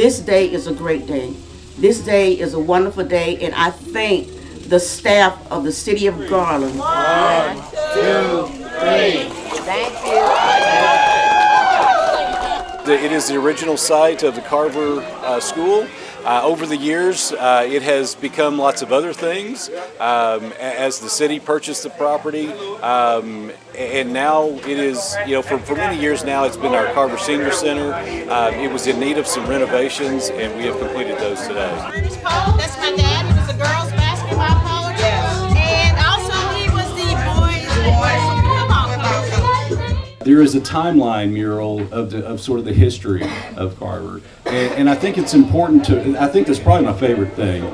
this day is a great day. This day is a wonderful day, and I thank the staff of the City of Garland. 1, 2, 3. Thank you. It is the original site of the Carver School. Over the years, it has become lots of other things as the city purchased the property, and now it is, for many years now, it's been our Carver Senior Center. It was in need of some renovations, and we have completed those today. That's my dad. He was a girls' basketball coach, and also he was the boys' football coach. There is a timeline mural of sort of the history of Carver, and I think it's important I think that's probably my favorite thing,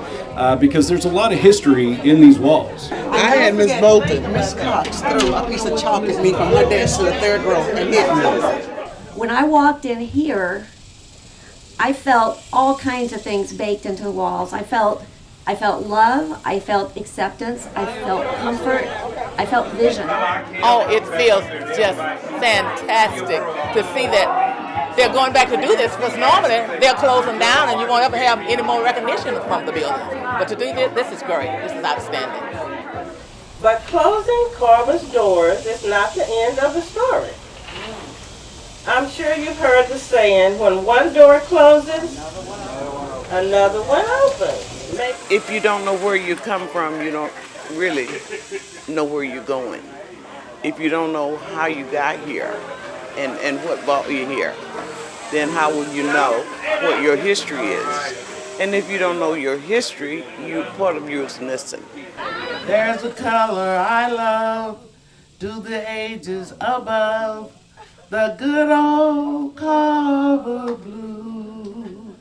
because there's a lot of history in these walls. I had Miss Bolton, Miss Cox, threw a piece of chalk at me from her desk to the third row and hit me. When I walked in here, I felt all kinds of things baked into the walls. I felt love, I felt acceptance, I felt comfort, I felt vision. Oh, it feels just fantastic to see that they're going back to do this, because normally they're closing down and you won't ever have any more recognition from the building. But to do this is great. This is outstanding. But closing Carver's doors is not the end of the story. I'm sure you've heard the saying, when one door closes, another one opens. If you don't know where you come from, you don't really know where you're going. If you don't know how you got here and what brought you here, then how will you know what your history is? And if you don't know your history, part of you is missing. There's a color I love, to the ages above, the good old Carver blue.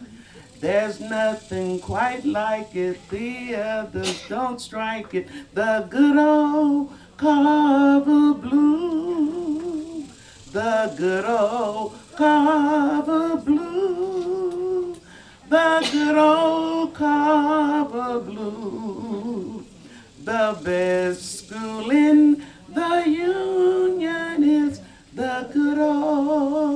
There's nothing quite like it, the others don't strike it, the good old Carver blue, the good old Carver blue, the good old Carver blue. The best school in the Union is the good old